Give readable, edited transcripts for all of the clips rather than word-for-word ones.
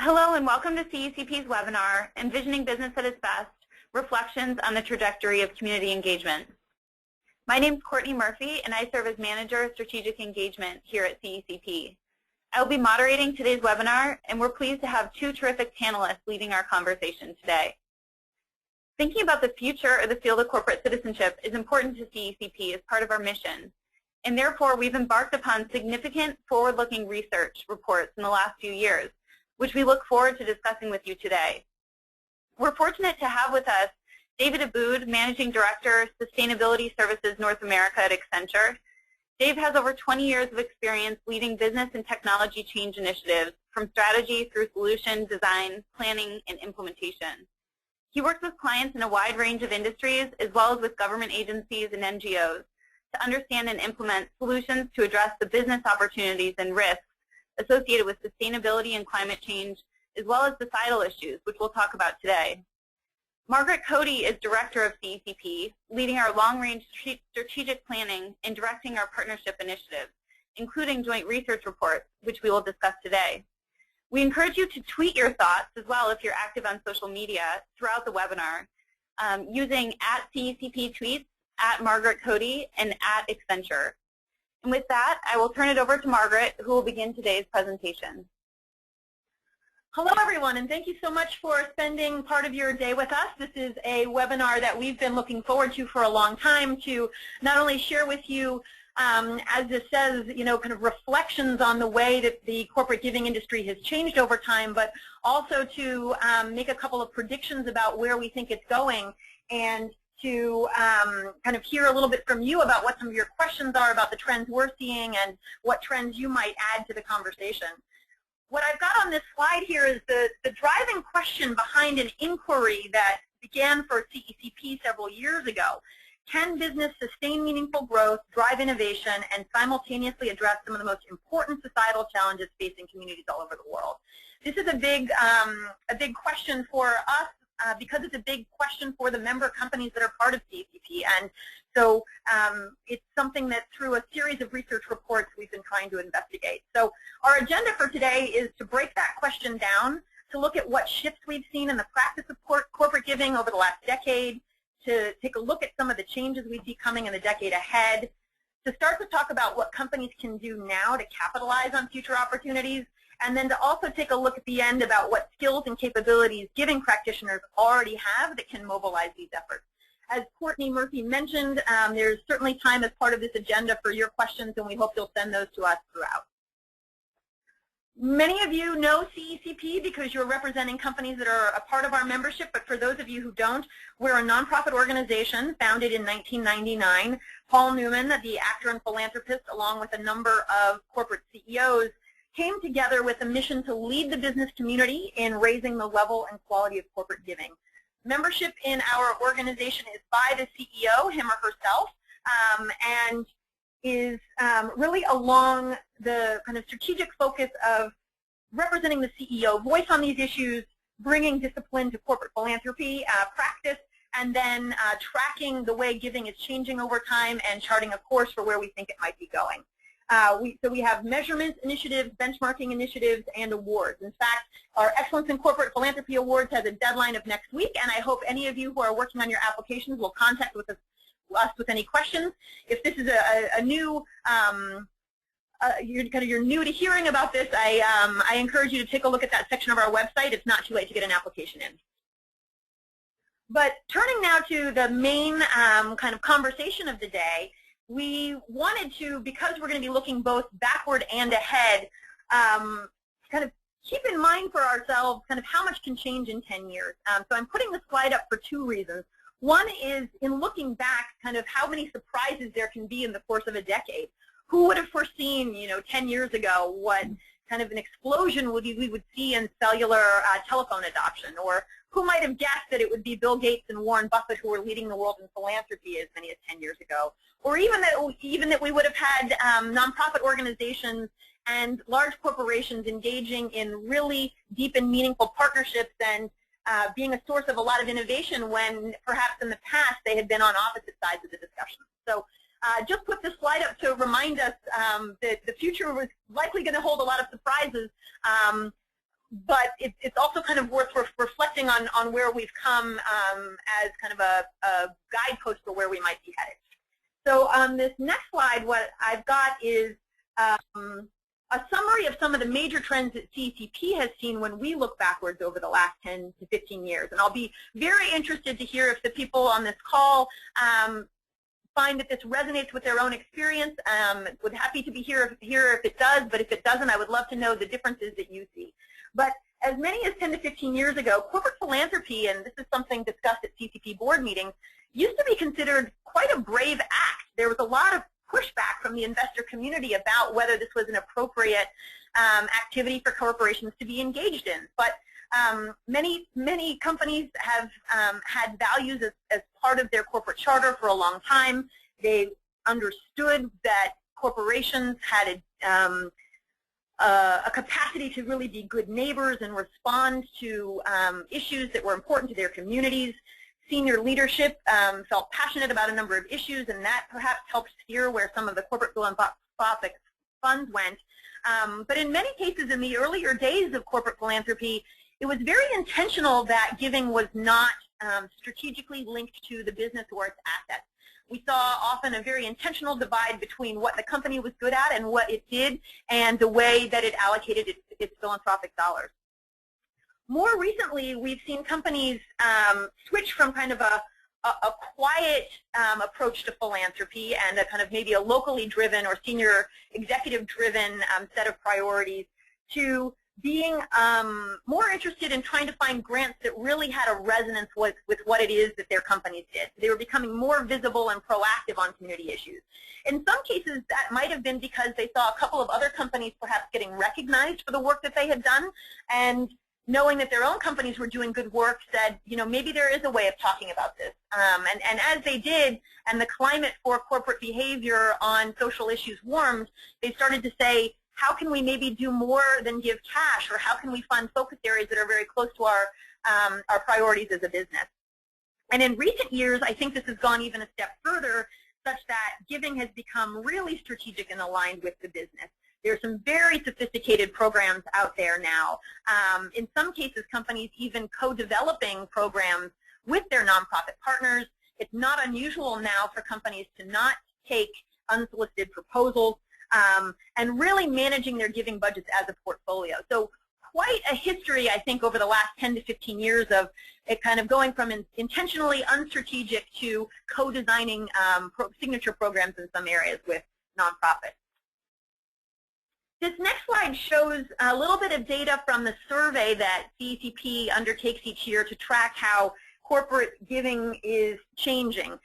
Hello and welcome to CECP's webinar, Envisioning Business at its Best, Reflections on the Trajectory of Community Engagement. My name is Courtney Murphy and I serve as Manager of Strategic Engagement here at CECP. I will be moderating today's webinar and we're pleased to have two terrific panelists leading our conversation today. Thinking about the future of the field of corporate citizenship is important to CECP as part of our mission, and therefore we've embarked upon significant forward-looking research reports in the last few years, which we look forward to discussing with you today. We're fortunate to have with us David Abood, Managing Director, Sustainability Services North America at Accenture. Dave has over 20 years of experience leading business and technology change initiatives from strategy through solution, design, planning, and implementation. He works with clients in a wide range of industries as well as with government agencies and NGOs to understand and implement solutions to address the business opportunities and risks associated with sustainability and climate change, as well as societal issues, which we'll talk about today. Margaret Coady is Director of CECP, leading our long-range strategic planning and directing our partnership initiatives, including joint research reports, which we will discuss today. We encourage you to tweet your thoughts as well if you're active on social media throughout the webinar using @CECP tweets, @Margaret Coady, and @Accenture. And with that, I will turn it over to Margaret, who will begin today's presentation. Hello, everyone, and thank you so much for spending part of your day with us. This is a webinar that we've been looking forward to for a long time to not only share with you, as it says, kind of reflections on the way that the corporate giving industry has changed over time, but also to make a couple of predictions about where we think it's going and to kind of hear a little bit from you about what some of your questions are about the trends we're seeing and what trends you might add to the conversation. What I've got on this slide here is the driving question behind an inquiry that began for CECP several years ago. Can business sustain meaningful growth, drive innovation, and simultaneously address some of the most important societal challenges facing communities all over the world? This is a big question for us because it's a big question for the member companies that are part of CECP. And so it's something that through a series of research reports we've been trying to investigate. So our agenda for today is to break that question down, to look at what shifts we've seen in the practice of corporate giving over the last decade, to take a look at some of the changes we see coming in the decade ahead, to start to talk about what companies can do now to capitalize on future opportunities, and then to also take a look at the end about what skills and capabilities giving practitioners already have that can mobilize these efforts. As Courtney Murphy mentioned, there's certainly time as part of this agenda for your questions, and we hope you'll send those to us throughout. Many of you know CECP because you're representing companies that are a part of our membership, but for those of you who don't, we're a nonprofit organization founded in 1999. Paul Newman, the actor and philanthropist, along with a number of corporate CEOs, came together with a mission to lead the business community in raising the level and quality of corporate giving. Membership in our organization is by the CEO, him or herself, and is really along the kind of strategic focus of representing the CEO voice on these issues, bringing discipline to corporate philanthropy practice, and then tracking the way giving is changing over time and charting a course for where we think it might be going. So we have measurement initiatives, benchmarking initiatives, and awards. In fact, our Excellence in Corporate Philanthropy Awards has a deadline of next week, and I hope any of you who are working on your applications will contact us with any questions. If this is a new, you're new to hearing about this, I encourage you to take a look at that section of our website. It's not too late to get an application in. But turning now to the main kind of conversation of the day, we wanted to, because we're going to be looking both backward and ahead, kind of keep in mind for ourselves kind of how much can change in 10 years. So I'm putting the slide up for two reasons. One is in looking back, kind of how many surprises there can be in the course of a decade. Who would have foreseen, 10 years ago, what kind of an explosion we would see in cellular telephone adoption? Or who might have guessed that it would be Bill Gates and Warren Buffett who were leading the world in philanthropy as many as 10 years ago? Or even that we would have had nonprofit organizations and large corporations engaging in really deep and meaningful partnerships and being a source of a lot of innovation when perhaps in the past they had been on opposite sides of the discussion. So just put this slide up to remind us that the future was likely going to hold a lot of surprises. but it's also kind of worth reflecting on where we've come as kind of a guidepost for where we might be headed. So on this next slide, what I've got is a summary of some of the major trends that CECP has seen when we look backwards over the last 10 to 15 years. And I'll be very interested to hear if the people on this call find that this resonates with their own experience. Would happy to be here if it does, but if it doesn't, I would love to know the differences that you see. But as many as 10 to 15 years ago, corporate philanthropy, and this is something discussed at CECP board meetings, used to be considered quite a brave act. There was a lot of pushback from the investor community about whether this was an appropriate activity for corporations to be engaged in. But many companies have had values as part of their corporate charter for a long time. They understood that corporations had a capacity to really be good neighbors and respond to issues that were important to their communities. Senior leadership felt passionate about a number of issues, and that perhaps helped steer where some of the corporate philanthropic funds went. But in many cases, in the earlier days of corporate philanthropy, it was very intentional that giving was not strategically linked to the business or its assets. We saw often a very intentional divide between what the company was good at and what it did and the way that it allocated its philanthropic dollars. More recently, we've seen companies switch from kind of a quiet approach to philanthropy and a kind of maybe a locally driven or senior executive driven set of priorities to being more interested in trying to find grants that really had a resonance with what it is that their companies did. They were becoming more visible and proactive on community issues. In some cases, that might have been because they saw a couple of other companies perhaps getting recognized for the work that they had done, and knowing that their own companies were doing good work said, you know, maybe there is a way of talking about this. And as they did, and the climate for corporate behavior on social issues warmed, they started to say, how can we maybe do more than give cash, or how can we fund focus areas that are very close to our priorities as a business? And in recent years, I think this has gone even a step further, such that giving has become really strategic and aligned with the business. There are some very sophisticated programs out there now. In some cases, companies even co-developing programs with their nonprofit partners. It's not unusual now for companies to not take unsolicited proposals and really managing their giving budgets as a portfolio. So quite a history, I think, over the last 10 to 15 years of it kind of going from intentionally unstrategic to co-designing signature programs in some areas with nonprofits. This next slide shows a little bit of data from the survey that CECP undertakes each year to track how corporate giving is changing.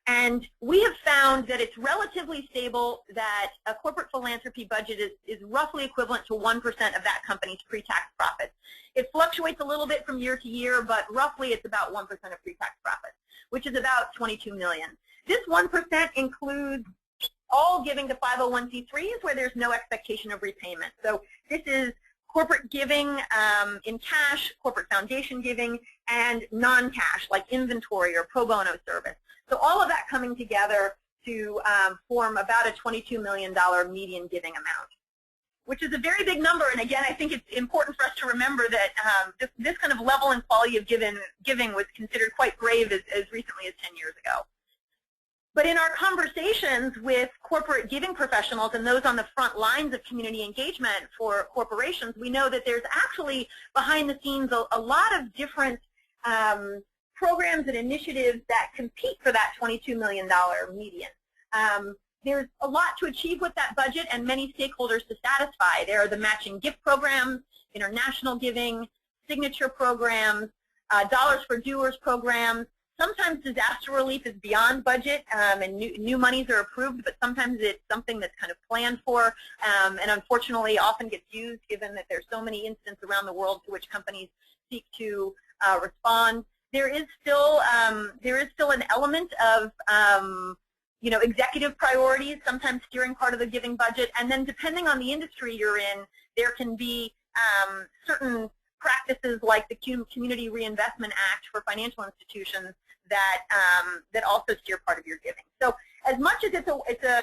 And we have found that it's relatively stable, that a corporate philanthropy budget is roughly equivalent to 1% of that company's pre-tax profits. It fluctuates a little bit from year to year, but roughly it's about 1% of pre-tax profits, which is about $22 million. This 1% includes all giving to 501c3s where there's no expectation of repayment. So this is corporate giving in cash, corporate foundation giving, and non-cash, like inventory or pro bono service. So all of that coming together to form about a $22 million median giving amount, which is a very big number. And again, I think it's important for us to remember that this kind of level and quality of giving was considered quite brave as recently as 10 years ago. But in our conversations with corporate giving professionals and those on the front lines of community engagement for corporations, we know that there's actually behind the scenes a lot of different programs and initiatives that compete for that $22 million median. There's a lot to achieve with that budget and many stakeholders to satisfy. There are the matching gift programs, international giving, signature programs, Dollars for Doers programs. Sometimes disaster relief is beyond budget and new monies are approved, but sometimes it's something that's kind of planned for and unfortunately often gets used given that there's so many instances around the world to which companies seek to respond. There is still an element of executive priorities, sometimes steering part of the giving budget, and then depending on the industry you're in, there can be certain practices like the Community Reinvestment Act for financial institutions that also steer part of your giving. So as much as it's a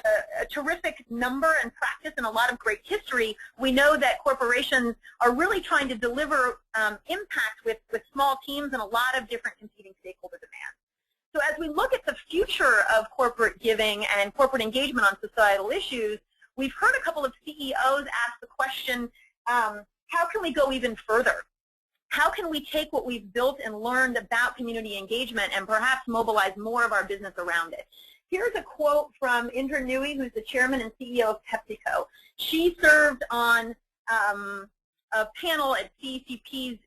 terrific number and practice and a lot of great history, we know that corporations are really trying to deliver impact with small teams and a lot of different competing stakeholder demands. So as we look at the future of corporate giving and corporate engagement on societal issues, we've heard a couple of CEOs ask the question, how can we go even further? How can we take what we've built and learned about community engagement and perhaps mobilize more of our business around it? Here's a quote from Indra Nooyi, who's the chairman and CEO of PepsiCo. She served on a panel at CECP's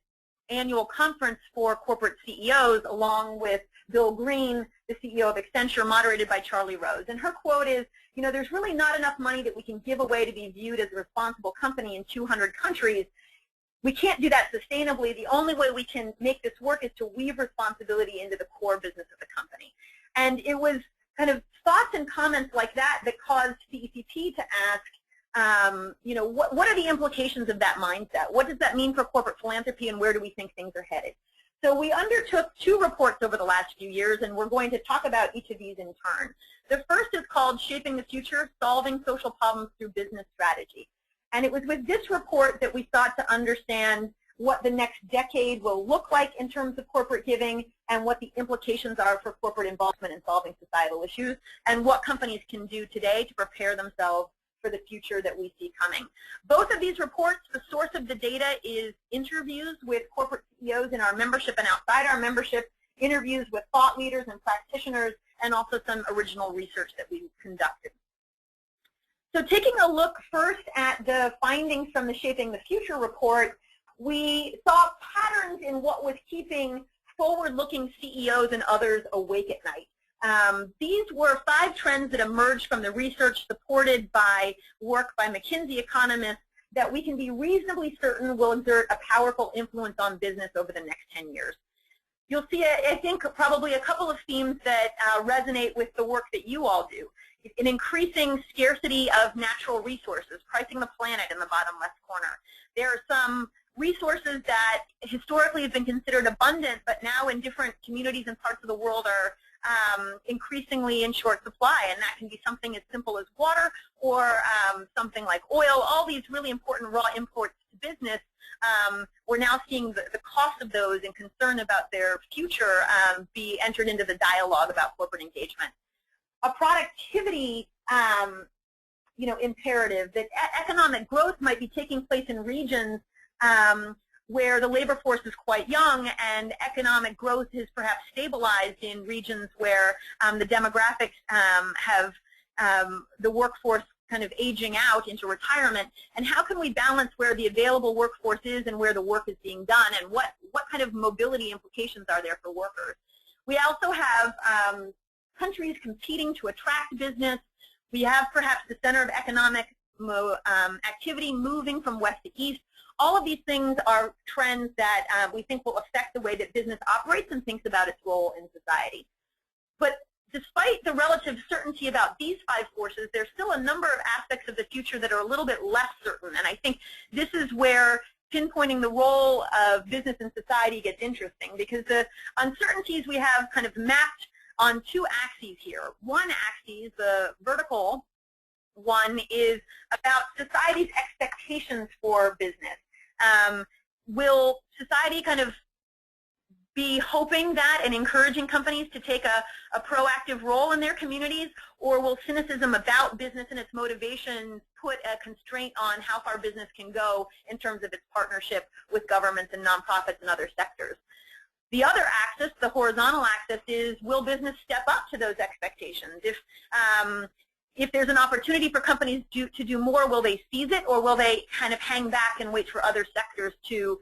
annual conference for corporate CEOs, along with Bill Green, the CEO of Accenture, moderated by Charlie Rose. And her quote is, you know, there's really not enough money that we can give away to be viewed as a responsible company in 200 countries. We can't do that sustainably. The only way we can make this work is to weave responsibility into the core business of the company. And it was kind of thoughts and comments like that that caused CECP to ask, you know, what are the implications of that mindset? What does that mean for corporate philanthropy, and where do we think things are headed? So we undertook 2 reports over the last few years, and we're going to talk about each of these in turn. The first is called Shaping the Future, Solving Social Problems Through Business Strategy. And it was with this report that we sought to understand what the next decade will look like in terms of corporate giving and what the implications are for corporate involvement in solving societal issues and what companies can do today to prepare themselves for the future that we see coming. Both of these reports, the source of the data is interviews with corporate CEOs in our membership and outside our membership, interviews with thought leaders and practitioners, and also some original research that we conducted. So taking a look first at the findings from the Shaping the Future report, we saw patterns in what was keeping forward-looking CEOs and others awake at night. These were 5 trends that emerged from the research supported by work by McKinsey economists that we can be reasonably certain will exert a powerful influence on business over the next 10 years. You'll see, I think, probably a couple of themes that resonate with the work that you all do. An increasing scarcity of natural resources, pricing the planet in the bottom left corner. There are some resources that historically have been considered abundant, but now in different communities and parts of the world are increasingly in short supply, and that can be something as simple as water or something like oil. All these really important raw imports to business, we're now seeing the cost of those and concern about their future be entered into the dialogue about corporate engagement. A productivity you know, imperative that economic growth might be taking place in regions where the labor force is quite young and economic growth has perhaps stabilized in regions where the demographics have the workforce kind of aging out into retirement, and how can we balance where the available workforce is and where the work is being done, and what kind of mobility implications are there for workers. We also have countries competing to attract business. We have perhaps the center of economic activity moving from west to east. All of these things are trends that we think will affect the way that business operates and thinks about its role in society. But despite the relative certainty about these 5 forces, there's still a number of aspects of the future that are a little bit less certain. And I think this is where pinpointing the role of business in society gets interesting, because the uncertainties we have kind of mapped on 2 axes here. One axis, the vertical one, is about society's expectations for business. Will society kind of be hoping that and encouraging companies to take a proactive role in their communities, or will cynicism about business and its motivations put a constraint on how far business can go in terms of its partnership with governments and nonprofits and other sectors? The other axis, the horizontal axis, is will business step up to those expectations? If there's an opportunity for companies to do more, will they seize it, or will they kind of hang back and wait for other sectors to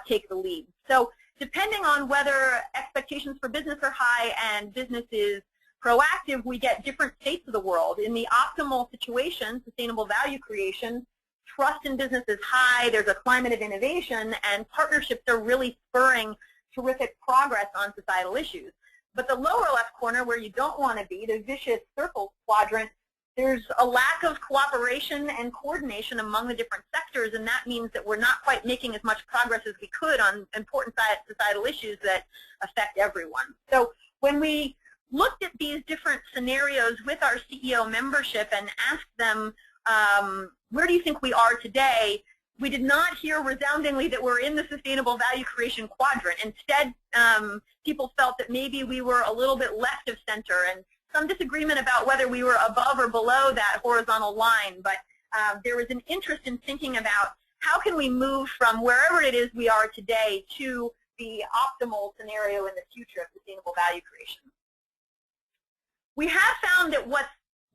take the lead? So depending on whether expectations for business are high and business is proactive, we get different states of the world. In the optimal situation, sustainable value creation, trust in business is high, there's a climate of innovation, and partnerships are really spurring terrific progress on societal issues. But the lower left corner, where you don't want to be, the vicious circle quadrant, there's a lack of cooperation and coordination among the different sectors, and that means that we're not quite making as much progress as we could on important societal issues that affect everyone. So when we looked at these different scenarios with our CEO membership and asked them, where do you think we are today? We did not hear resoundingly that we're in the sustainable value creation quadrant. Instead, people felt that maybe we were a little bit left of center, and some disagreement about whether we were above or below that horizontal line. But there was an interest in thinking about how can we move from wherever it is we are today to the optimal scenario in the future of sustainable value creation. We have found that what's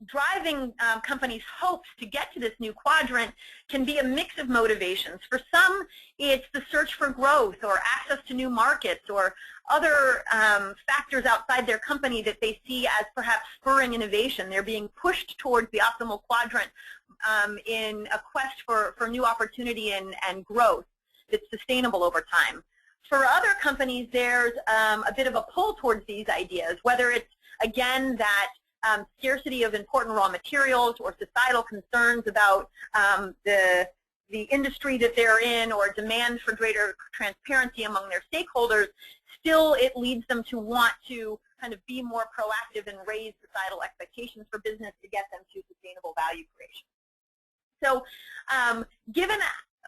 driving companies' hopes to get to this new quadrant can be a mix of motivations. For some, it's the search for growth or access to new markets or other factors outside their company that they see as perhaps spurring innovation. They're being pushed towards the optimal quadrant in a quest for new opportunity and growth that's sustainable over time. For other companies, there's a bit of a pull towards these ideas, whether it's, again, that scarcity of important raw materials or societal concerns about the industry that they're in or demand for greater transparency among their stakeholders. Still, it leads them to want to kind of be more proactive and raise societal expectations for business to get them to sustainable value creation. So given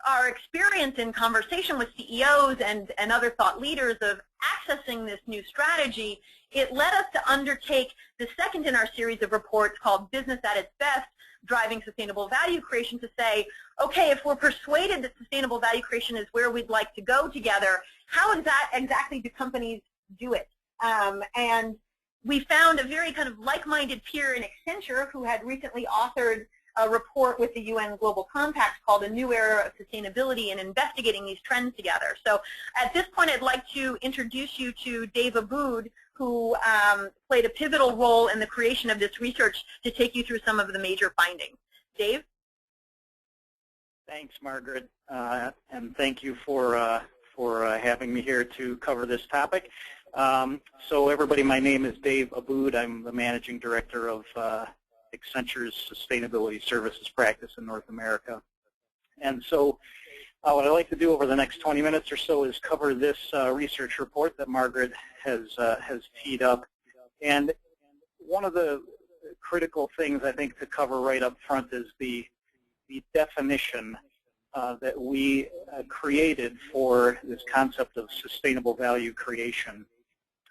our experience in conversation with CEOs and other thought leaders of accessing this new strategy, it led us to undertake the second in our series of reports called Business at its Best, Driving Sustainable Value Creation, to say, okay, if we're persuaded that sustainable value creation is where we'd like to go together, how exactly do companies do it? And we found a very kind of like-minded peer in Accenture who had recently authored a report with the UN Global Compact called A New Era of Sustainability and investigating these trends together. So at this point, I'd like to introduce you to Dave Abood, who played a pivotal role in the creation of this research, to take you through some of the major findings. Dave? Thanks, Margaret, and thank you for having me here to cover this topic. So everybody, my name is Dave Abood. I'm the Managing Director of Accenture's Sustainability Services practice in North America. And so what I'd like to do over the next 20 minutes or so is cover this research report that Margaret has teed up. And one of the critical things I think to cover right up front is the definition that we created for this concept of sustainable value creation.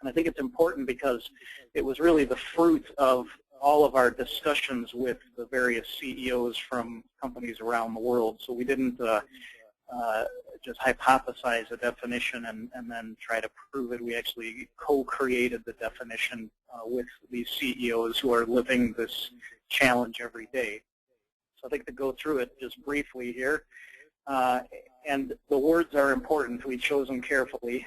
And I think it's important because it was really the fruit of all of our discussions with the various CEOs from companies around the world. So we didn't just hypothesize a definition and then try to prove it. We actually co-created the definition with these CEOs who are living this challenge every day. So I'd like to go through it just briefly here. And the words are important. We chose them carefully.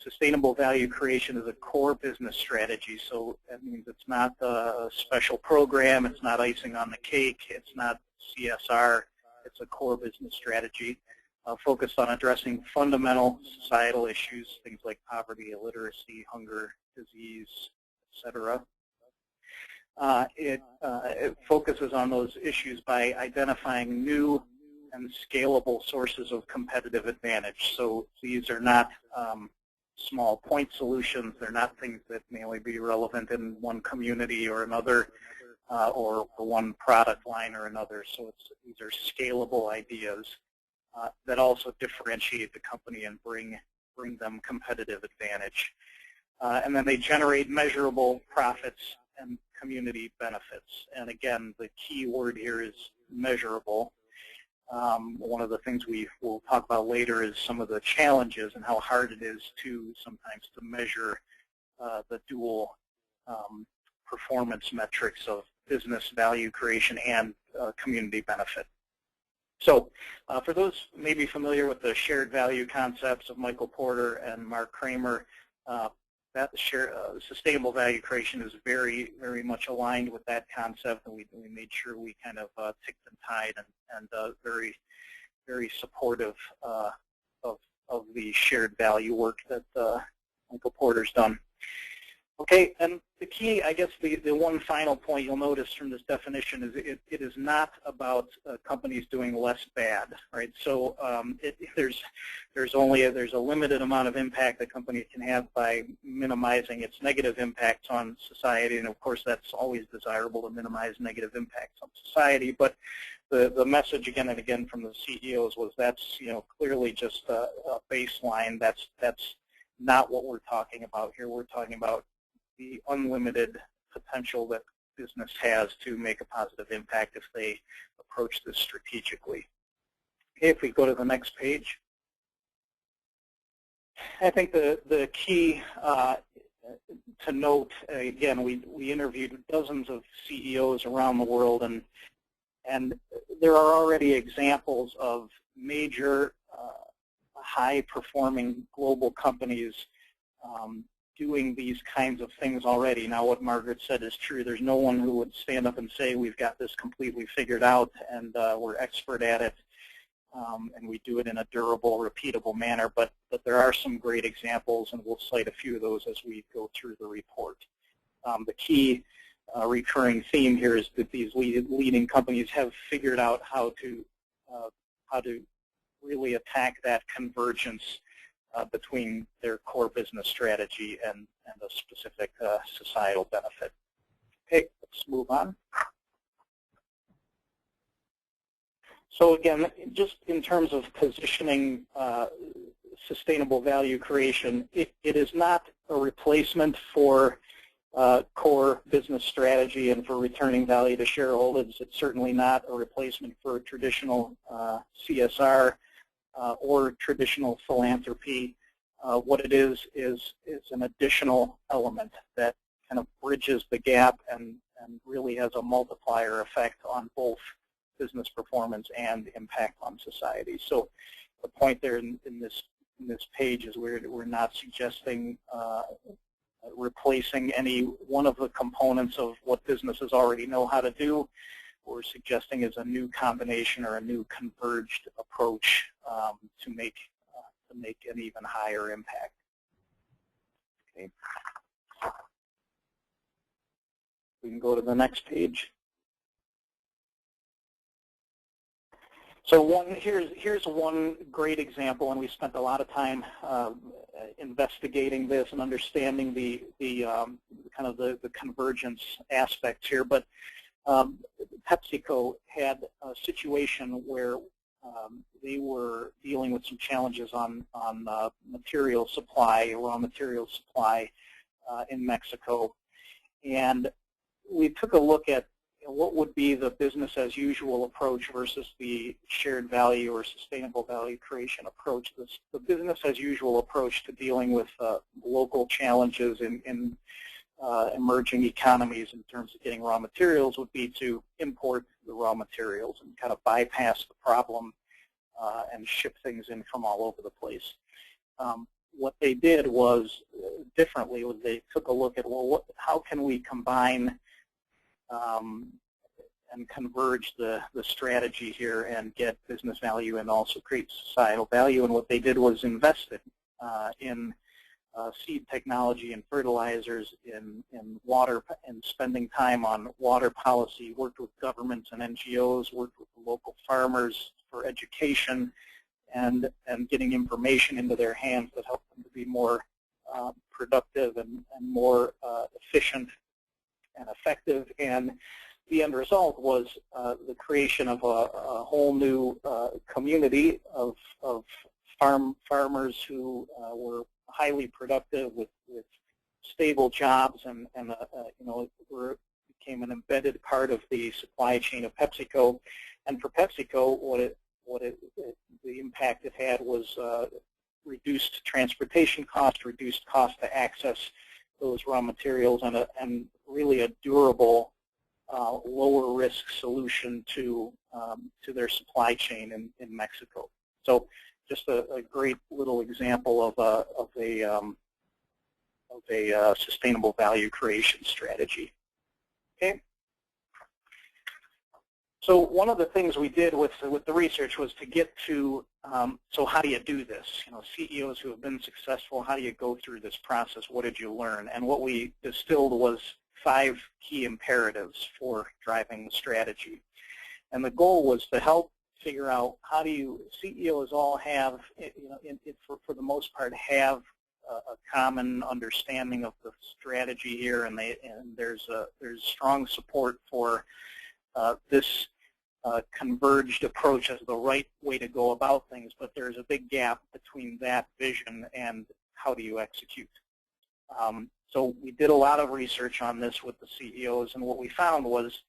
Sustainable value creation is a core business strategy, so that means it's not a special program, it's not icing on the cake, it's not CSR, it's a core business strategy focused on addressing fundamental societal issues, things like poverty, illiteracy, hunger, disease, etc. It focuses on those issues by identifying new and scalable sources of competitive advantage. So these are not small point solutions. They're not things that may only be relevant in one community or another, or one product line or another. So these are scalable ideas that also differentiate the company and bring them competitive advantage. And then they generate measurable profits and community benefits. And again, the key word here is measurable. One of the things we will talk about later is some of the challenges and how hard it is sometimes to measure the dual performance metrics of business value creation and community benefit. So for those maybe familiar with the shared value concepts of Michael Porter and Mark Kramer, that sustainable value creation is very, very much aligned with that concept, and we made sure we kind of ticked and tied and very, very supportive of the shared value work that Michael Porter's done. Okay, and the key, I guess the one final point you'll notice from this definition is it is not about companies doing less bad, right? So there's a limited amount of impact a company can have by minimizing its negative impacts on society, and of course that's always desirable to minimize negative impacts on society. But the message again and again from the CEOs was that's clearly just a baseline. That's not what we're talking about here. We're talking about the unlimited potential that business has to make a positive impact if they approach this strategically. Okay, if we go to the next page. I think the key to note, again, we interviewed dozens of CEOs around the world, and there are already examples of major high-performing global companies doing these kinds of things already. Now, what Margaret said is true. There's no one who would stand up and say we've got this completely figured out and we're expert at it and we do it in a durable, repeatable manner. But there are some great examples, and we'll cite a few of those as we go through the report. The key recurring theme here is that these leading companies have figured out how to really attack that convergence between their core business strategy and a specific societal benefit. Okay, let's move on. So again, just in terms of positioning sustainable value creation, it is not a replacement for core business strategy and for returning value to shareholders. It's certainly not a replacement for traditional CSR or traditional philanthropy. What it is an additional element that kind of bridges the gap and really has a multiplier effect on both business performance and impact on society. So the point there in this page is we're not suggesting replacing any one of the components of what businesses already know how to do. What we're suggesting is a new combination or a new converged approach to make an even higher impact. Okay. We can go to the next page. So here's one great example, and we spent a lot of time investigating this and understanding the kind of the convergence aspects here. But PepsiCo had a situation where they were dealing with some challenges on material supply, raw material supply in Mexico, and we took a look at what would be the business as usual approach versus the shared value or sustainable value creation approach. The business as usual approach to dealing with local challenges in emerging economies in terms of getting raw materials would be to import the raw materials and kind of bypass the problem and ship things in from all over the place. What they did was differently was they took a look at, well, how can we combine and converge the strategy here and get business value and also create societal value. And what they did was invested in seed technology and fertilizers, in water, and spending time on water policy, worked with governments and NGOs, worked with the local farmers for education, and getting information into their hands that helped them to be more productive and more efficient and effective. And the end result was the creation of a whole new community of farmers who were highly productive with stable jobs, and became an embedded part of the supply chain of PepsiCo. And for PepsiCo, the impact it had was reduced transportation costs, reduced cost to access those raw materials, and really a durable, lower risk solution to their supply chain in Mexico. So just a great little example of a sustainable value creation strategy. Okay. So one of the things we did with the research was to get to So how do you do this? CEOs who have been successful, how do you go through this process? What did you learn? And what we distilled was 5 key imperatives for driving the strategy. And the goal was to help figure out how do you, CEOs all have, for the most part, have a common understanding of the strategy here, and there's strong support for this converged approach as the right way to go about things, but there's a big gap between that vision and how do you execute. So we did a lot of research on this with the CEOs, and what we found was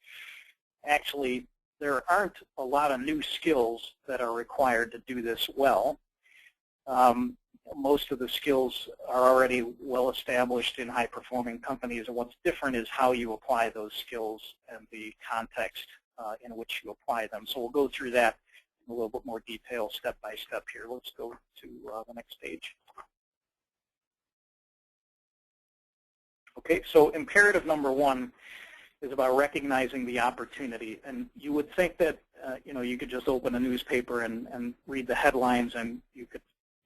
actually there aren't a lot of new skills that are required to do this well. Most of the skills are already well established in high-performing companies, and what's different is how you apply those skills and the context in which you apply them. So we'll go through that in a little bit more detail step by step here. Let's go to the next page. Okay, so imperative number 1 is about recognizing the opportunity. And you would think that you could just open a newspaper and read the headlines and you could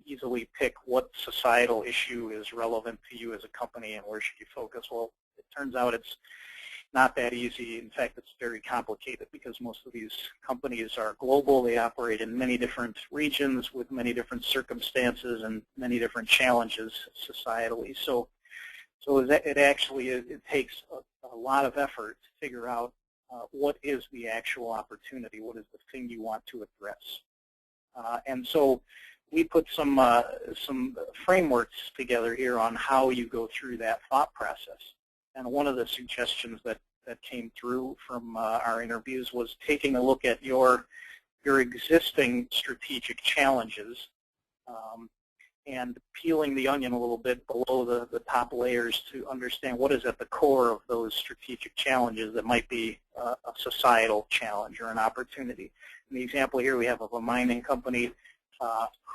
easily pick what societal issue is relevant to you as a company and where should you focus. Well, it turns out it's not that easy. In fact, it's very complicated because most of these companies are global. They operate in many different regions with many different circumstances and many different challenges societally. So it takes a lot of effort to figure out what is the actual opportunity, what is the thing you want to address. And so we put some frameworks together here on how you go through that thought process. And one of the suggestions that came through from our interviews was taking a look at your existing strategic challenges and peeling the onion a little bit below the top layers to understand what is at the core of those strategic challenges that might be a societal challenge or an opportunity. In the example here we have of a mining company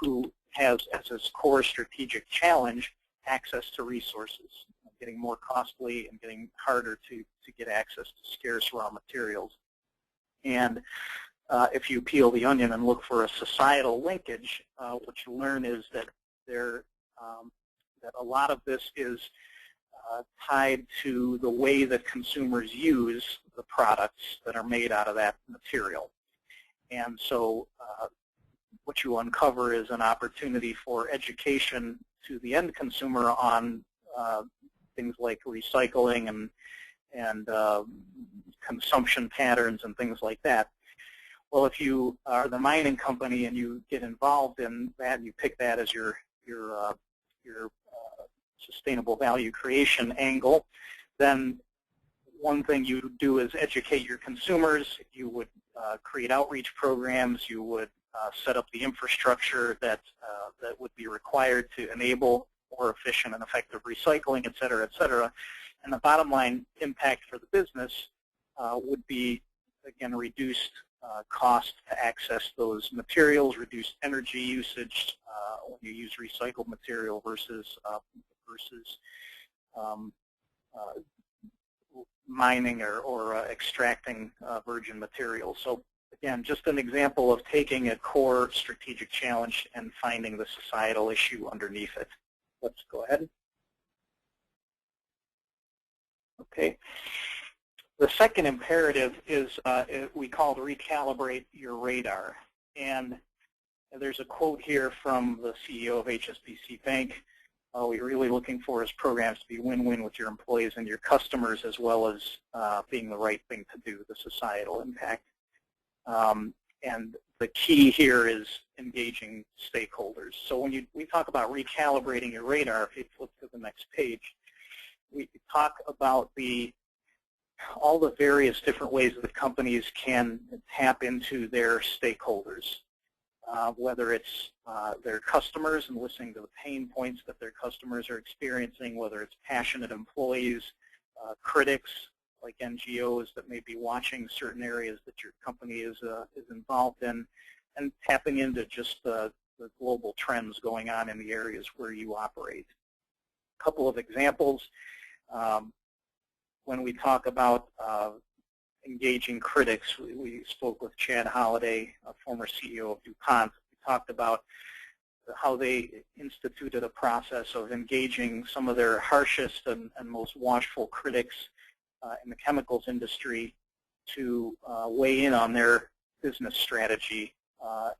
who has as its core strategic challenge access to resources, getting more costly and getting harder to get access to scarce raw materials. And if you peel the onion and look for a societal linkage, what you learn is that that a lot of this is tied to the way that consumers use the products that are made out of that material. And so what you uncover is an opportunity for education to the end consumer on things like recycling and consumption patterns and things like that. Well, if you are the mining company and you get involved in that and you pick that as your sustainable value creation angle, then one thing you do is educate your consumers. You would create outreach programs. You would set up the infrastructure that would be required to enable more efficient and effective recycling, et cetera, et cetera. And the bottom line impact for the business would be, again, reduced cost to access those materials, reduced energy usage when you use recycled material versus mining or extracting virgin materials. So again, just an example of taking a core strategic challenge and finding the societal issue underneath it. Let's go ahead. Okay. The second imperative is we call it recalibrate your radar. And there's a quote here from the CEO of HSBC Bank. What you're really looking for is programs to be win-win with your employees and your customers, as well as being the right thing to do, the societal impact. And the key here is engaging stakeholders. So when we talk about recalibrating your radar, if you flip to the next page, we talk about all the various different ways that companies can tap into their stakeholders, whether it's their customers and listening to the pain points that their customers are experiencing, whether it's passionate employees, critics like NGOs that may be watching certain areas that your company is involved in, and tapping into just the global trends going on in the areas where you operate. A couple of examples. When we talk about engaging critics, we spoke with Chad Holliday, a former CEO of DuPont. We talked about how they instituted a process of engaging some of their harshest and most watchful critics in the chemicals industry to weigh in on their business strategy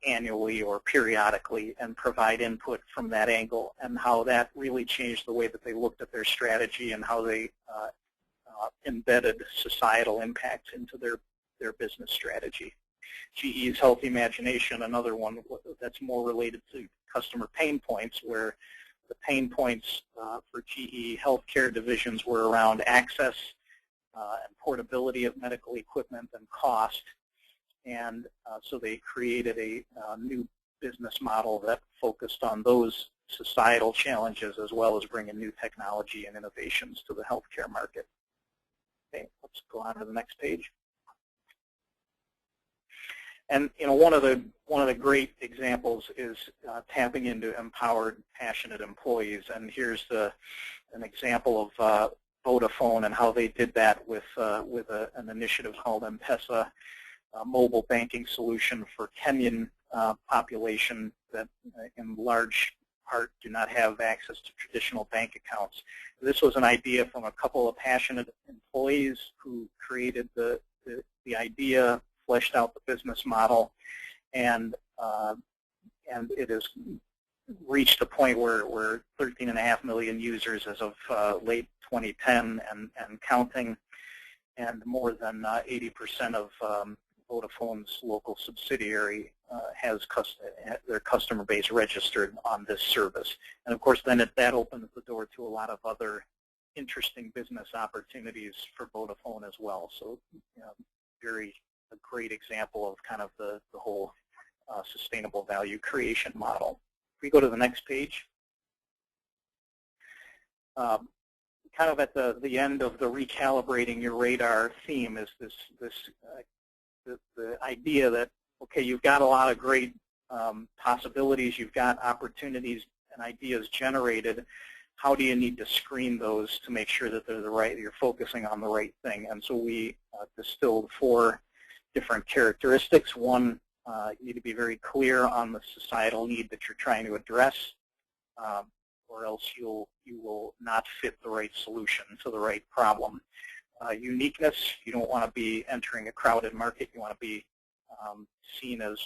annually or periodically and provide input from that angle, and how that really changed the way that they looked at their strategy and how they embedded societal impacts into their business strategy. GE's Health Imagination, another one that's more related to customer pain points, where the pain points for GE healthcare divisions were around access and portability of medical equipment and cost. And so they created a new business model that focused on those societal challenges as well as bringing new technology and innovations to the healthcare market. Okay, let's go on to the next page. And one of the great examples is tapping into empowered, passionate employees. And here's an example of Vodafone and how they did that with an initiative called M-Pesa, a mobile banking solution for Kenyan population that in large part do not have access to traditional bank accounts. This was an idea from a couple of passionate employees who created the idea, fleshed out the business model, and it has reached a point where 13.5 million users as of late 2010 and counting, and more than 80% of Vodafone's local subsidiary has their customer base registered on this service. And of course, then that opens the door to a lot of other interesting business opportunities for Vodafone as well. So, a great example of kind of the whole sustainable value creation model. If we go to the next page, kind of at the end of the recalibrating your radar theme is the idea that, okay, you've got a lot of great possibilities, you've got opportunities and ideas generated. How do you need to screen those to make sure that they're you're focusing on the right thing? And so we distilled 4 different characteristics. One, you need to be very clear on the societal need that you're trying to address, or else you will not fit the right solution to the right problem. Uniqueness, you don't want to be entering a crowded market. You want to be seen as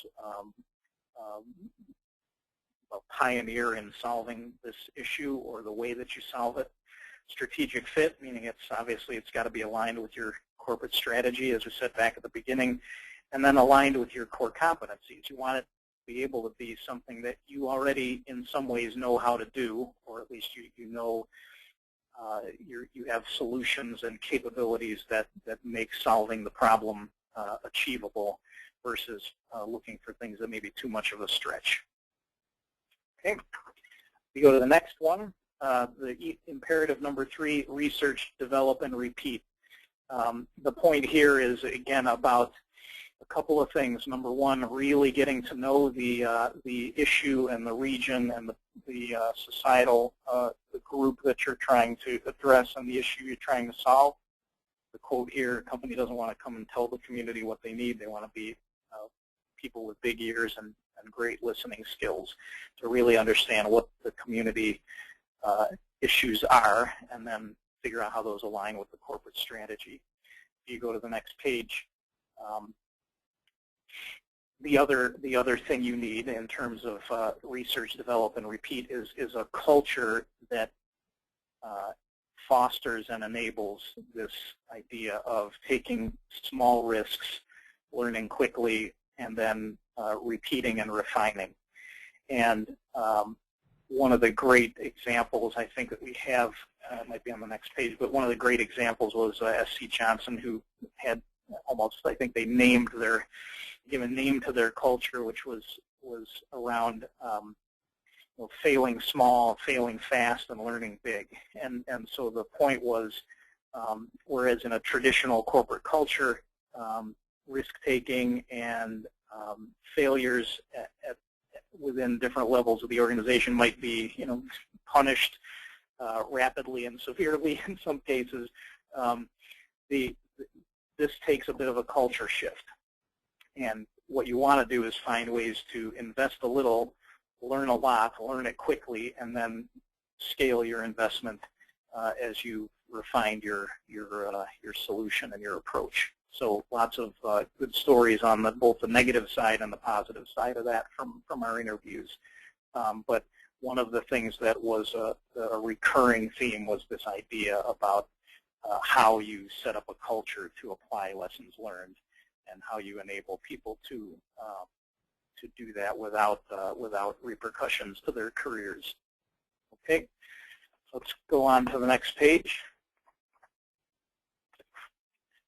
a pioneer in solving this issue or the way that you solve it. Strategic fit, meaning it's got to be aligned with your corporate strategy, as we said back at the beginning, and then aligned with your core competencies. You want it to be able to be something that you already in some ways know how to do, or at least you know you have solutions and capabilities that make solving the problem achievable versus looking for things that may be too much of a stretch. Okay, we go to the next one. The imperative number 3, research, develop, and repeat. The point here is, again, about a couple of things. Number 1, really getting to know the issue and the region and the societal the group that you're trying to address and the issue you're trying to solve. The quote here, a company doesn't want to come and tell the community what they need. They want to be people with big ears and great listening skills to really understand what the community issues are, and then figure out how those align with the corporate strategy. If you go to the next page, the other thing you need in terms of research, develop, and repeat is a culture that fosters and enables this idea of taking small risks, learning quickly, and then repeating and refining. And one of the great examples I think that we have, might be on the next page, but one of the great examples was S.C. Johnson, who had almost, I think they given name to their culture, which was around failing small, failing fast, and learning big. And so the point was, whereas in a traditional corporate culture, risk-taking and failures within different levels of the organization might be, punished rapidly and severely in some cases. This takes a bit of a culture shift, and what you want to do is find ways to invest a little, learn a lot, learn it quickly, and then scale your investment as you refine your solution and your approach. So lots of good stories on both the negative side and the positive side of that from our interviews. But one of the things that was a recurring theme was this idea about how you set up a culture to apply lessons learned and how you enable people to do that without repercussions to their careers. Okay, let's go on to the next page.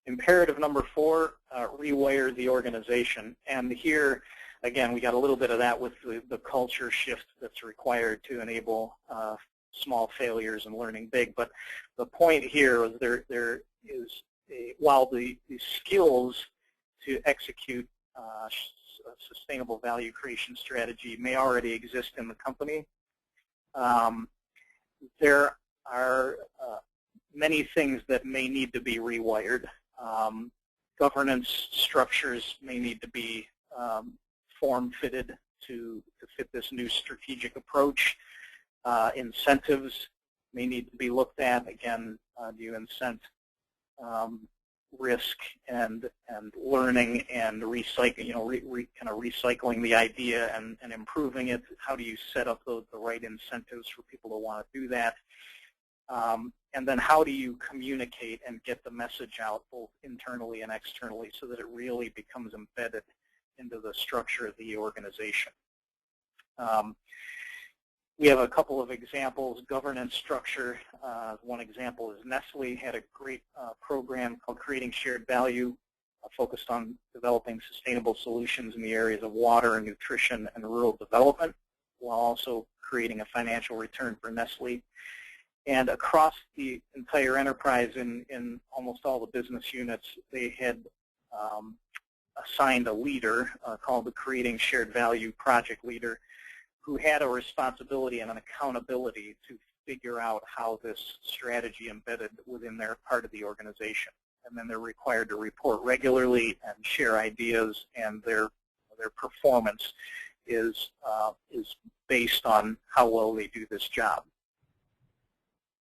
Imperative number 4, rewire the organization. And here, again, we got a little bit of that with the culture shift that's required to enable small failures and learning big. But the point here is there is while the skills to execute a sustainable value creation strategy may already exist in the company, there are many things that may need to be rewired. Governance structures may need to be form-fitted to fit this new strategic approach. Incentives may need to be looked at. Again, do you incent risk and learning and recycling, kind of recycling the idea and improving it? How do you set up the right incentives for people to want to do that? And then how do you communicate and get the message out both internally and externally so that it really becomes embedded into the structure of the organization? We have a couple of examples. Governance structure. One example is Nestle had a great program called Creating Shared Value, focused on developing sustainable solutions in the areas of water and nutrition and rural development, while also creating a financial return for Nestle. And across the entire enterprise in almost all the business units, they had assigned a leader called the Creating Shared Value project leader, who had a responsibility and an accountability to figure out how this strategy embedded within their part of the organization. And then they're required to report regularly and share ideas, and their performance is based on how well they do this job.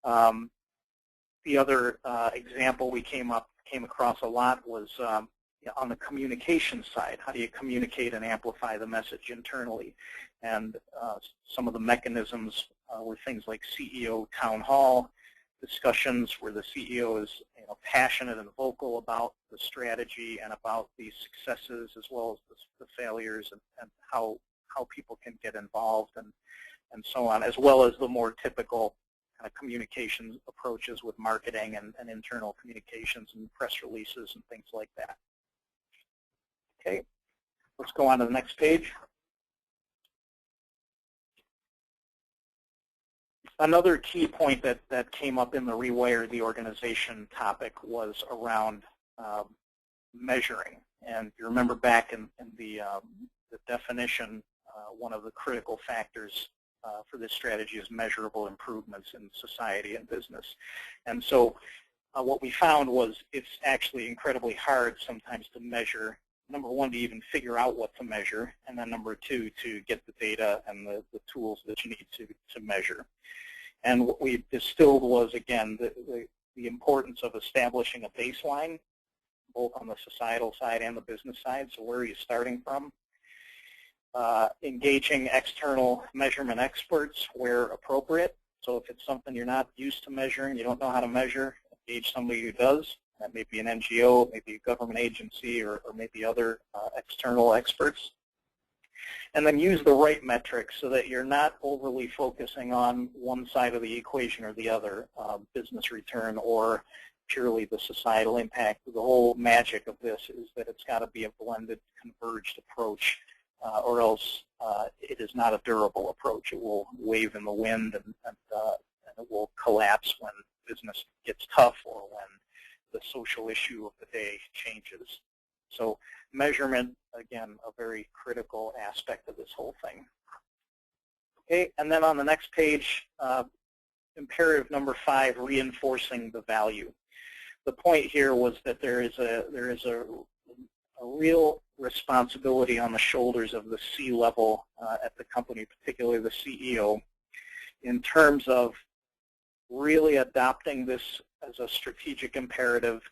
The other example we came across a lot was on the communication side. How do you communicate and amplify the message internally? And some of the mechanisms were things like CEO town hall discussions, where the CEO is passionate and vocal about the strategy and about the successes as well as the failures, and how people can get involved and so on, as well as the more typical kind of communications approaches with marketing and internal communications and press releases and things like that. Okay, let's go on to the next page. Another key point that came up in the Rewire the Organization topic was around measuring. And you remember back in the definition, one of the critical factors for this strategy is measurable improvements in society and business. And so what we found was it's actually incredibly hard sometimes to measure. Number one, to even figure out what to measure, and then number two, to get the data and the tools that you need to measure. And what we distilled was, again, the importance of establishing a baseline, both on the societal side and the business side. So where are you starting from? Engaging external measurement experts where appropriate. So if it's something you're not used to measuring, you don't know how to measure, engage somebody who does. That may be an NGO, maybe a government agency, or maybe other external experts. And then use the right metrics so that you're not overly focusing on one side of the equation or the other, business return or purely the societal impact. The whole magic of this is that it's got to be a blended, converged approach, or else it is not a durable approach. It will wave in the wind, and it will collapse when business gets tough or when the social issue of the day changes. So measurement, again, a very critical aspect of this whole thing. Okay, and then on the next page, imperative number 5, reinforcing the value. The point here was that there is a real responsibility on the shoulders of the C-level at the company, particularly the CEO, in terms of really adopting this as a strategic imperative,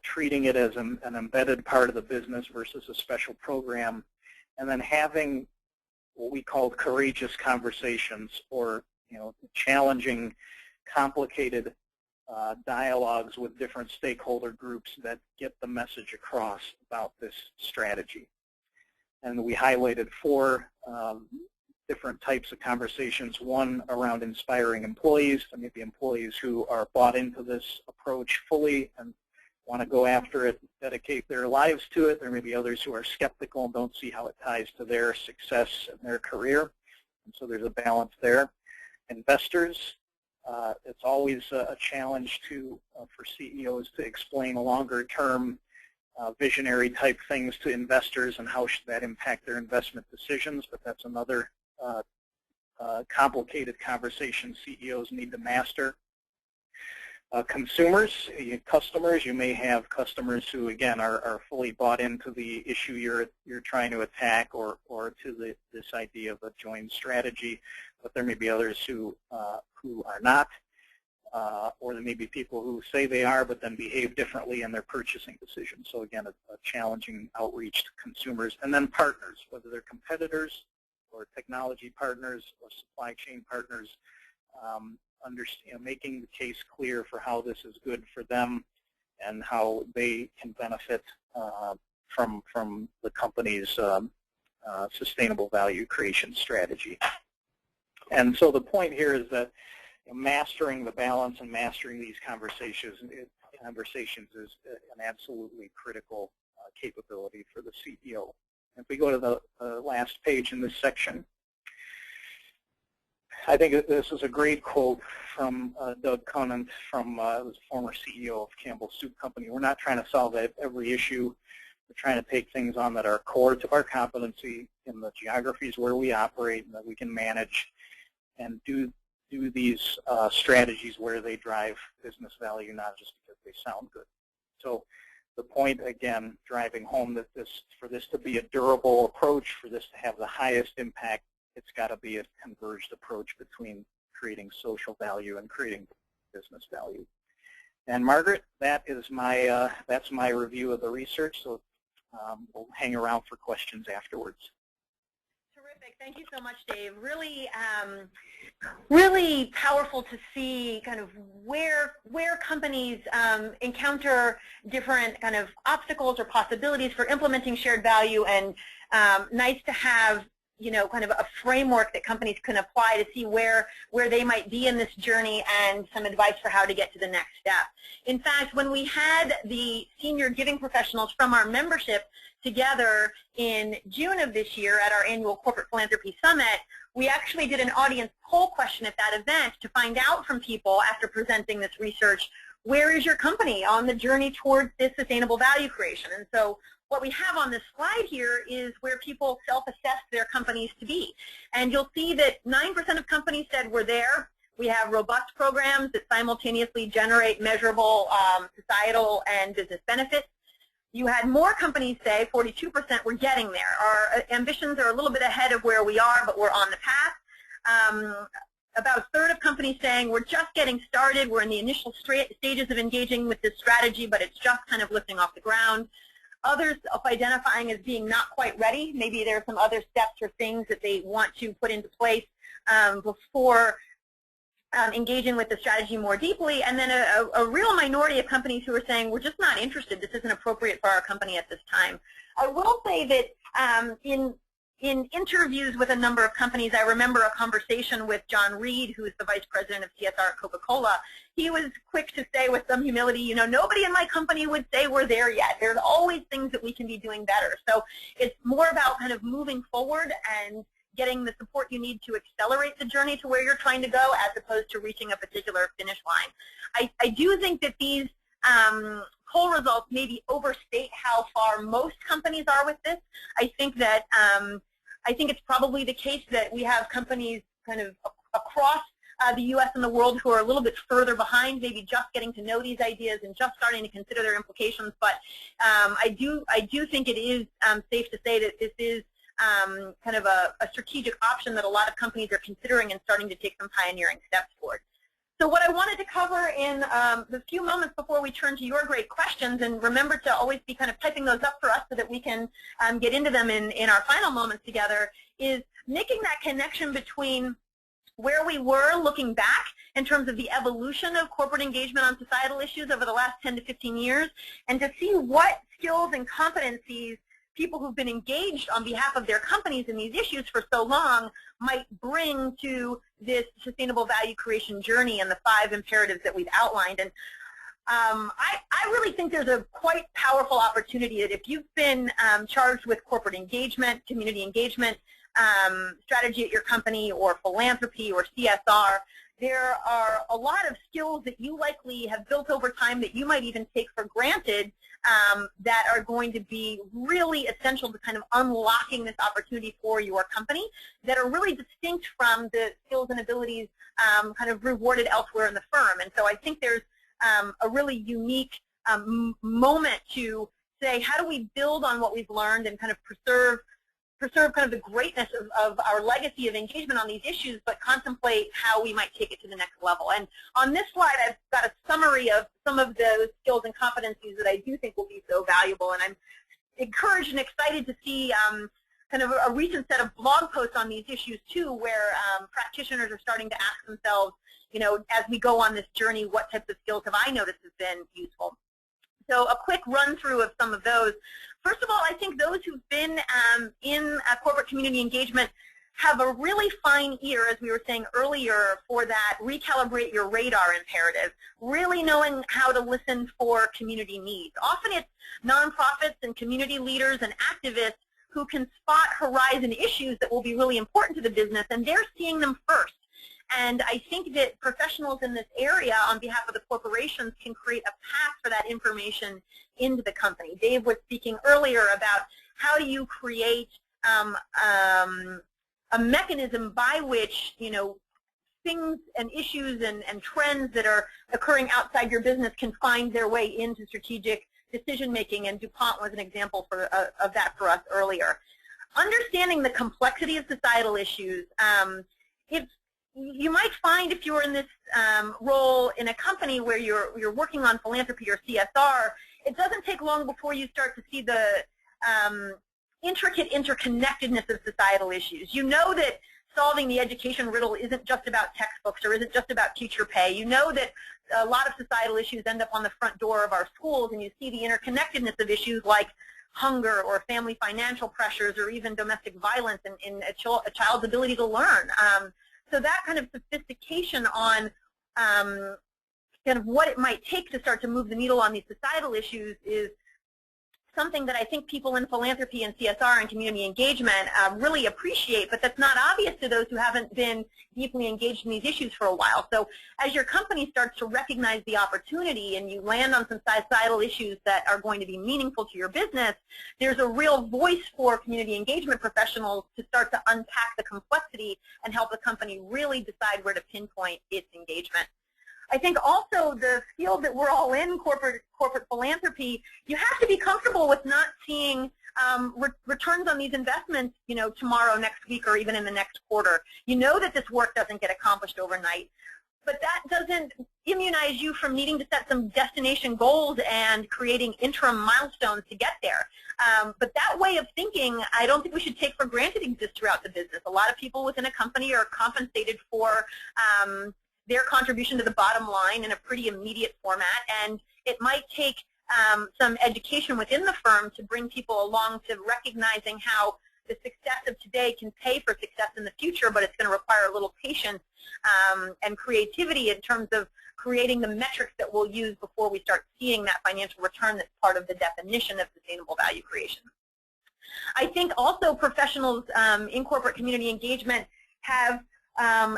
treating it as an embedded part of the business versus a special program, and then having what we call courageous conversations, or challenging, complicated dialogues with different stakeholder groups that get the message across about this strategy. And we highlighted 4 different types of conversations. One around inspiring employees, so maybe employees who are bought into this approach fully and want to go after it, dedicate their lives to it. There may be others who are skeptical and don't see how it ties to their success and their career. And so there's a balance there. Investors, it's always a challenge for CEOs to explain longer-term visionary type things to investors and how should that impact their investment decisions, but that's another complicated conversation CEOs need to master. Consumers, customers, you may have customers who, again, are fully bought into the issue you're trying to attack, or to this idea of a joint strategy, but there may be others who are not, or there may be people who say they are but then behave differently in their purchasing decisions. So again, a challenging outreach to consumers. And then partners, whether they're competitors or technology partners or supply chain partners, making the case clear for how this is good for them and how they can benefit from the company's sustainable value creation strategy. And so the point here is that mastering the balance and mastering these conversations is an absolutely critical capability for the CEO. If we go to the last page in this section, I think this is a great quote from Doug Conant, from the former CEO of Campbell Soup Company. We're not trying to solve every issue. We're trying to take things on that are core to our competency in the geographies where we operate and that we can manage, and do these strategies where they drive business value, not just because they sound good. So the point, again, driving home that for this to be a durable approach, for this to have the highest impact, it's got to be a converged approach between creating social value and creating business value. And Margaret, that's my review of the research. So we'll hang around for questions afterwards. Terrific. Thank you so much, Dave. Really, really powerful to see kind of where companies encounter different kind of obstacles or possibilities for implementing shared value, and nice to have kind of a framework that companies can apply to see where they might be in this journey, and some advice for how to get to the next step. In fact, when we had the senior giving professionals from our membership together in June of this year at our annual Corporate Philanthropy Summit, we actually did an audience poll question at that event to find out from people after presenting this research, where is your company on the journey towards this sustainable value creation? And so what we have on this slide here is where people self-assess their companies to be. And you'll see that 9% of companies said we're there. We have robust programs that simultaneously generate measurable societal and business benefits. You had more companies say, 42%, we're getting there. Our ambitions are a little bit ahead of where we are, but we're on the path. About a third of companies saying we're just getting started. We're in the initial stages of engaging with this strategy, but it's just kind of lifting off the ground. Others identifying as being not quite ready. Maybe there are some other steps or things that they want to put into place before engaging with the strategy more deeply. And then a real minority of companies who are saying, we're just not interested. This isn't appropriate for our company at this time. I will say that in interviews with a number of companies, I remember a conversation with John Reed, who is the Vice President of CSR at Coca-Cola. He was quick to say with some humility, nobody in my company would say we're there yet. There's always things that we can be doing better. So it's more about kind of moving forward and getting the support you need to accelerate the journey to where you're trying to go, as opposed to reaching a particular finish line. I do think that these poll results maybe overstate how far most companies are with this. I think it's probably the case that we have companies kind of across the U.S. and the world who are a little bit further behind, maybe just getting to know these ideas and just starting to consider their implications. But I do think it is safe to say that this is kind of a strategic option that a lot of companies are considering and starting to take some pioneering steps towards. So what I wanted to cover in the few moments before we turn to your great questions, and remember to always be kind of typing those up for us so that we can get into them in our final moments together, is making that connection between where we were looking back in terms of the evolution of corporate engagement on societal issues over the last 10 to 15 years, and to see what skills and competencies people who've been engaged on behalf of their companies in these issues for so long might bring to this sustainable value creation journey and the 5 imperatives that we've outlined. And I really think there's a quite powerful opportunity that if you've been charged with corporate engagement, community engagement, strategy at your company, or philanthropy or CSR, there are a lot of skills that you likely have built over time that you might even take for granted that are going to be really essential to kind of unlocking this opportunity for your company, that are really distinct from the skills and abilities kind of rewarded elsewhere in the firm. And so I think there's a really unique moment to say, how do we build on what we've learned and kind of preserve kind of the greatness of our legacy of engagement on these issues, but contemplate how we might take it to the next level. And on this slide, I've got a summary of some of those skills and competencies that I do think will be so valuable. And I'm encouraged and excited to see kind of a recent set of blog posts on these issues too, where practitioners are starting to ask themselves, you know, as we go on this journey, what types of skills have I noticed have been useful? So a quick run through of some of those. First of all, I think those who've been in corporate community engagement have a really fine ear, as we were saying earlier, for that recalibrate your radar imperative, really knowing how to listen for community needs. Often it's nonprofits and community leaders and activists who can spot horizon issues that will be really important to the business, and they're seeing them first. And I think that professionals in this area on behalf of the corporations can create a path for that information into the company. Dave was speaking earlier about how do you create a mechanism by which, you know, things and issues and trends that are occurring outside your business can find their way into strategic decision making, and DuPont was an example of that for us earlier. Understanding the complexity of societal issues, you might find if you're in this role in a company where you're working on philanthropy or CSR, it doesn't take long before you start to see the intricate interconnectedness of societal issues. You know that solving the education riddle isn't just about textbooks or isn't just about teacher pay. You know that a lot of societal issues end up on the front door of our schools, and you see the interconnectedness of issues like hunger or family financial pressures or even domestic violence in a child's ability to learn. So that kind of sophistication on kind of what it might take to start to move the needle on these societal issues is something that I think people in philanthropy and CSR and community engagement really appreciate, but that's not obvious to those who haven't been deeply engaged in these issues for a while. So as your company starts to recognize the opportunity and you land on some societal issues that are going to be meaningful to your business, there's a real voice for community engagement professionals to start to unpack the complexity and help the company really decide where to pinpoint its engagement. I think also the field that we're all in, corporate philanthropy, you have to be comfortable with not seeing returns on these investments, you know, tomorrow, next week, or even in the next quarter. You know that this work doesn't get accomplished overnight, but that doesn't immunize you from needing to set some destination goals and creating interim milestones to get there. But that way of thinking, I don't think we should take for granted exists throughout the business. A lot of people within a company are compensated for their contribution to the bottom line in a pretty immediate format, and it might take some education within the firm to bring people along to recognizing how the success of today can pay for success in the future, but it's going to require a little patience and creativity in terms of creating the metrics that we'll use before we start seeing that financial return that's part of the definition of sustainable value creation. I think also professionals in corporate community engagement have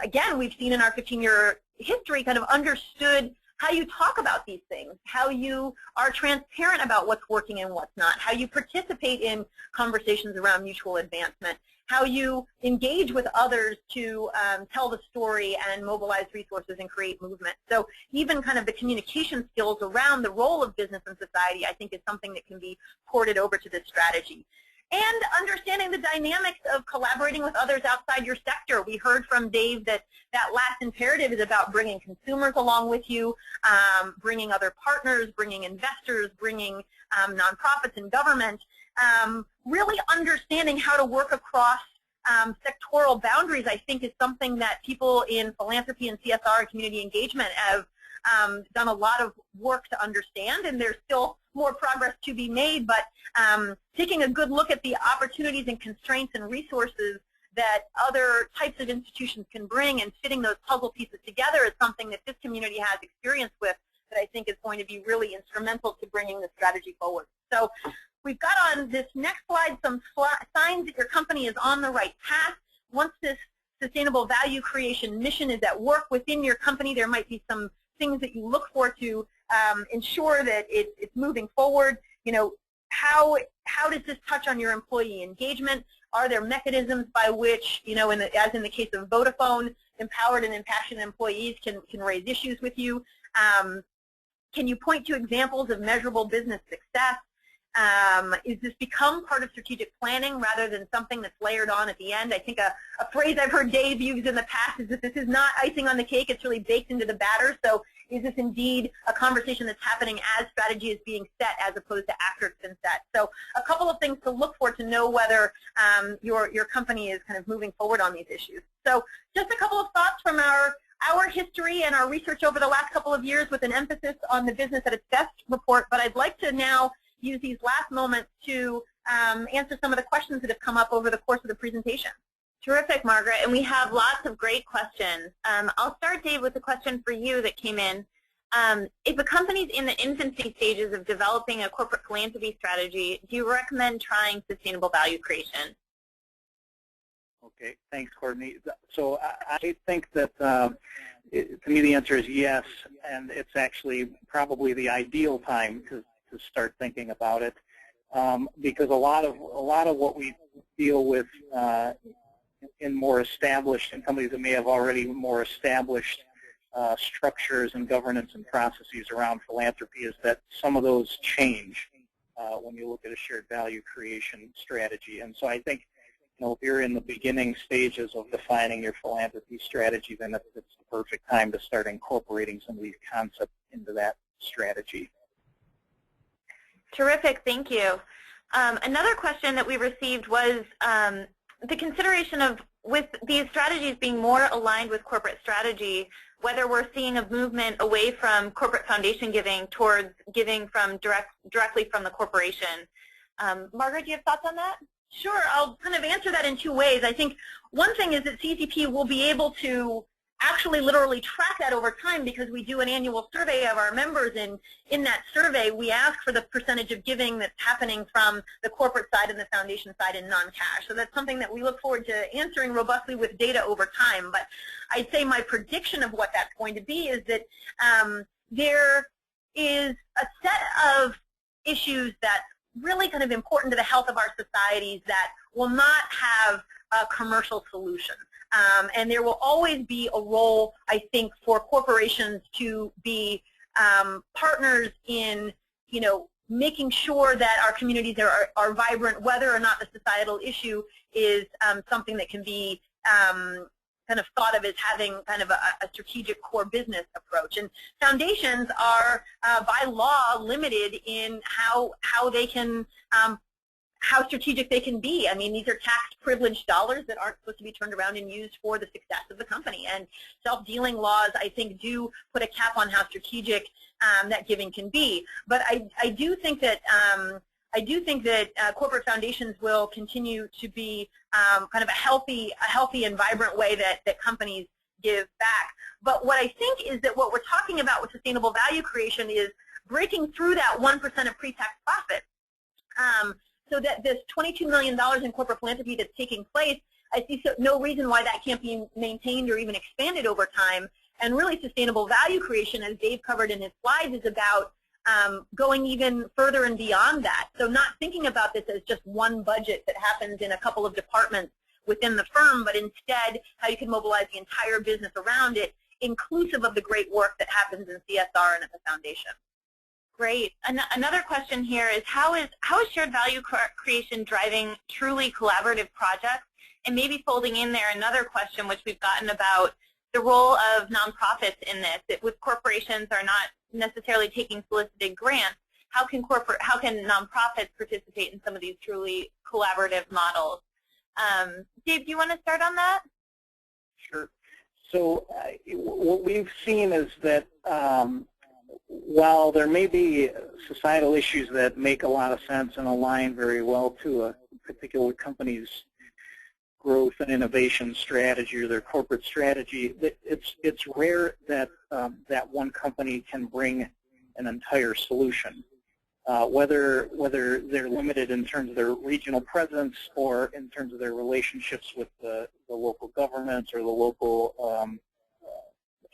again, we've seen in our 15-year history kind of understood how you talk about these things, how you are transparent about what's working and what's not, how you participate in conversations around mutual advancement, how you engage with others to tell the story and mobilize resources and create movement. So even kind of the communication skills around the role of business in society, I think, is something that can be ported over to this strategy. And understanding the dynamics of collaborating with others outside your sector. We heard from Dave that that last imperative is about bringing consumers along with you, bringing other partners, bringing investors, bringing nonprofits and government, really understanding how to work across sectoral boundaries, I think, is something that people in philanthropy and CSR and community engagement have done a lot of work to understand, and there's still more progress to be made, but taking a good look at the opportunities and constraints and resources that other types of institutions can bring and fitting those puzzle pieces together is something that this community has experience with that I think is going to be really instrumental to bringing the strategy forward. So we've got on this next slide some signs that your company is on the right path. Once this sustainable value creation mission is at work within your company, there might be some things that you look for to ensure that it's moving forward. You know, how does this touch on your employee engagement? Are there mechanisms by which, you know, as in the case of Vodafone, empowered and impassioned employees can raise issues with you? Can you point to examples of measurable business success? Is this become part of strategic planning rather than something that's layered on at the end? I think a phrase I've heard Dave use in the past is that this is not icing on the cake, it's really baked into the batter. So is this indeed a conversation that's happening as strategy is being set as opposed to after it's been set? So a couple of things to look for to know whether your company is kind of moving forward on these issues. So just a couple of thoughts from our history and our research over the last couple of years with an emphasis on the business at its best report, but I'd like to now use these last moments to answer some of the questions that have come up over the course of the presentation. Terrific, Margaret, and we have lots of great questions. I'll start, Dave, with a question for you that came in. If a company's in the infancy stages of developing a corporate philanthropy strategy, do you recommend trying sustainable value creation? Okay, thanks, Courtney. So I think that to me the answer is yes, and it's actually probably the ideal time to start thinking about it, because a lot of what we deal with in more established, in companies that may have already more established structures and governance and processes around philanthropy, is that some of those change when you look at a shared value creation strategy. And so I think, you know, if you're in the beginning stages of defining your philanthropy strategy, then it's the perfect time to start incorporating some of these concepts into that strategy. Terrific, thank you. Another question that we received was the consideration of, with these strategies being more aligned with corporate strategy, whether we're seeing a movement away from corporate foundation giving towards giving from directly from the corporation. Margaret, do you have thoughts on that? Sure, I'll kind of answer that in two ways. I think one thing is that CECP will be able to actually literally track that over time because we do an annual survey of our members, and in that survey we ask for the percentage of giving that's happening from the corporate side and the foundation side in non-cash. So that's something that we look forward to answering robustly with data over time. But I'd say my prediction of what that's going to be is that there is a set of issues that's really kind of important to the health of our societies that will not have a commercial solution. And there will always be a role, I think, for corporations to be partners in, you know, making sure that our communities are vibrant, whether or not the societal issue is something that can be kind of thought of as having kind of a strategic core business approach. And foundations are, by law, limited in how they can how strategic they can be. I mean, these are tax-privileged dollars that aren't supposed to be turned around and used for the success of the company. And self-dealing laws, I think, do put a cap on how strategic that giving can be. But I do think that corporate foundations will continue to be kind of a healthy and vibrant way that companies give back. But what I think is that what we're talking about with sustainable value creation is breaking through that 1% of pre-tax profit. So that this $22 million in corporate philanthropy that's taking place, I see no reason why that can't be maintained or even expanded over time And really sustainable value creation, as Dave covered in his slides, is about going even further and beyond that. So not thinking about this as just one budget that happens in a couple of departments within the firm, but instead how you can mobilize the entire business around it, inclusive of the great work that happens in CSR and at the foundation. Great. Another question here is how is shared value creation driving truly collaborative projects? And maybe folding in there another question which we've gotten about the role of nonprofits in this. With corporations are not necessarily taking solicited grants, how can nonprofits participate in some of these truly collaborative models? Dave, do you want to start on that? Sure. So what we've seen is that while there may be societal issues that make a lot of sense and align very well to a particular company's growth and innovation strategy or their corporate strategy, it's rare that that one company can bring an entire solution. Whether they're limited in terms of their regional presence or in terms of their relationships with the local governments or the local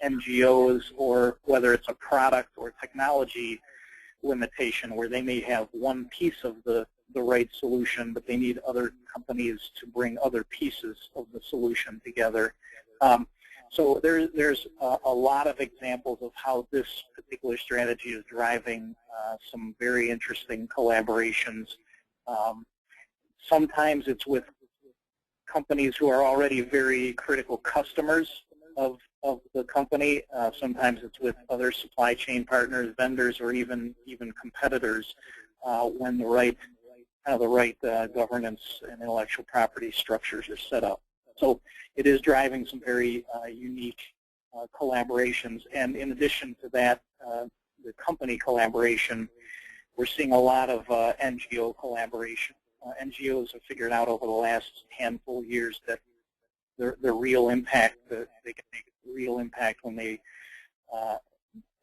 NGOs, or whether it's a product or technology limitation where they may have one piece of the right solution, but they need other companies to bring other pieces of the solution together. So there's a lot of examples of how this particular strategy is driving some very interesting collaborations. Sometimes it's with companies who are already very critical customers of the company. Sometimes it's with other supply chain partners, vendors, or even competitors when the right governance and intellectual property structures are set up. So it is driving some very unique collaborations. And in addition to that, the company collaboration, we're seeing a lot of NGO collaboration. NGOs have figured out over the last handful of years that the real impact, they can make a real impact when they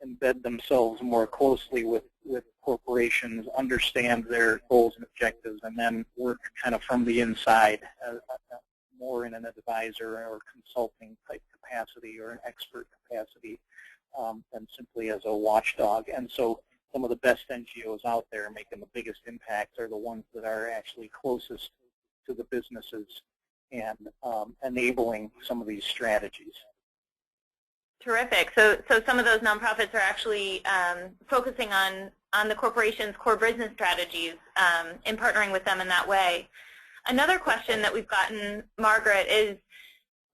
embed themselves more closely with corporations, understand their goals and objectives, and then work kind of from the inside, more in an advisor or consulting type capacity or an expert capacity than simply as a watchdog. And so some of the best NGOs out there making the biggest impact are the ones that are actually closest to the businesses and enabling some of these strategies. Terrific. So some of those nonprofits are actually focusing on the corporation's core business strategies and partnering with them in that way. Another question that we've gotten, Margaret, is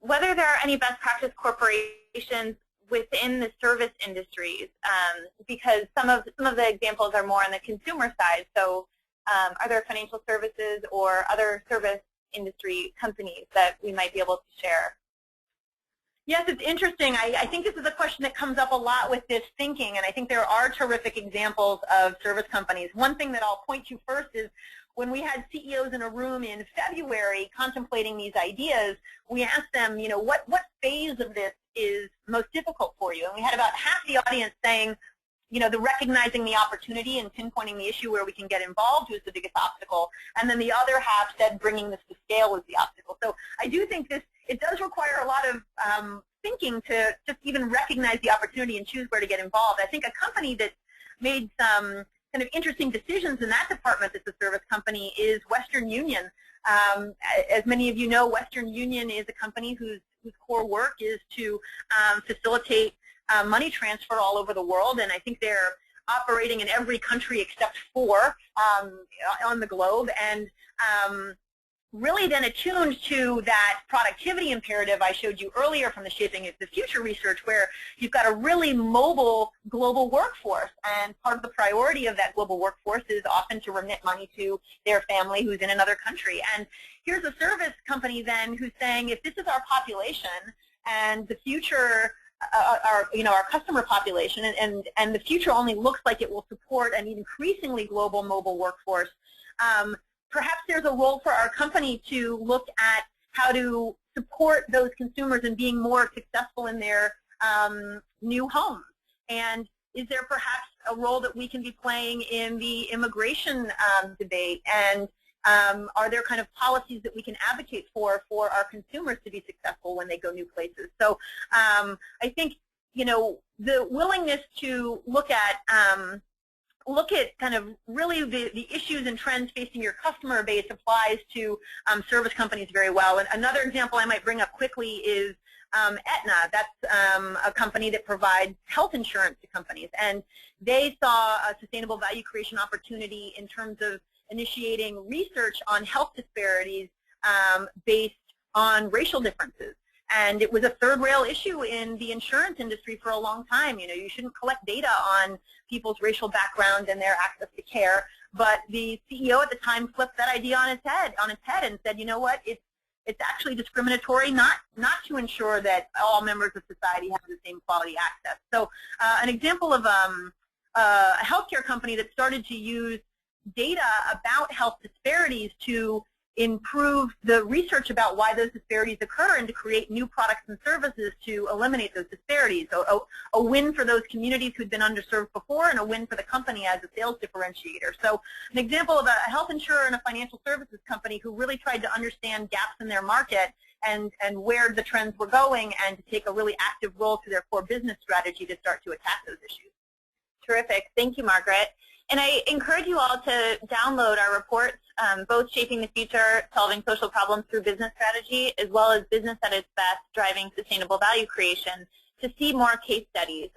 whether there are any best practice corporations within the service industries, because some of the examples are more on the consumer side. So are there financial services or other service industry companies that we might be able to share? Yes, it's interesting. I think this is a question that comes up a lot with this thinking, and I think there are terrific examples of service companies. One thing that I'll point to first is when we had CEOs in a room in February contemplating these ideas, we asked them, you know, what phase of this is most difficult for you? And we had about half the audience saying, you know, the recognizing the opportunity and pinpointing the issue where we can get involved was the biggest obstacle. And then the other half said bringing this to scale was the obstacle. So I do think it does require a lot of thinking to just even recognize the opportunity and choose where to get involved. I think a company that made some kind of interesting decisions in that department that's a service company is Western Union. As many of you know, Western Union is a company whose core work is to facilitate money transfer all over the world, and I think they're operating in every country except 4 on the globe, and really then attuned to that productivity imperative I showed you earlier from the Shaping the Future research, where you've got a really mobile global workforce, and part of the priority of that global workforce is often to remit money to their family who's in another country. And here's a service company then who's saying, if this is our population and the future, our customer population, and the future only looks like it will support an increasingly global mobile workforce, perhaps there's a role for our company to look at how to support those consumers in being more successful in their new homes. And is there perhaps a role that we can be playing in the immigration debate? And are there kind of policies that we can advocate for our consumers to be successful when they go new places? So I think you know, the willingness to look at kind of really the issues and trends facing your customer base applies to service companies very well. And another example I might bring up quickly is Aetna. That's a company that provides health insurance to companies, and they saw a sustainable value creation opportunity in terms of initiating research on health disparities based on racial differences. And it was a third rail issue in the insurance industry for a long time. You know, you shouldn't collect data on people's racial background and their access to care. But the CEO at the time flipped that idea on its head and said, you know what, it's actually discriminatory not to ensure that all members of society have the same quality access. So an example of a healthcare company that started to use data about health disparities to improve the research about why those disparities occur and to create new products and services to eliminate those disparities. So a win for those communities who'd been underserved before, and a win for the company as a sales differentiator. So an example of a health insurer and a financial services company who really tried to understand gaps in their market and where the trends were going, and to take a really active role to their core business strategy to start to attack those issues. Terrific. Thank you, Margaret. And I encourage you all to download our reports, both Shaping the Future, Solving Social Problems Through Business Strategy, as well as Business at Its Best, Driving Sustainable Value Creation, to see more case studies.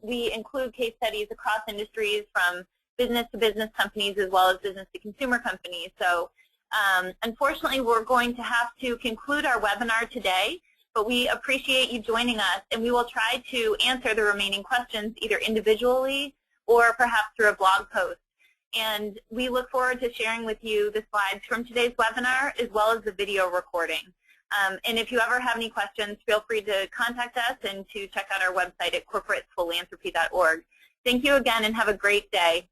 We include case studies across industries, from business-to-business companies as well as business-to-consumer companies. So unfortunately, we're going to have to conclude our webinar today, but we appreciate you joining us, and we will try to answer the remaining questions either individually or perhaps through a blog post. And we look forward to sharing with you the slides from today's webinar as well as the video recording. And if you ever have any questions, feel free to contact us and to check out our website at corporatephilanthropy.org. Thank you again, and have a great day.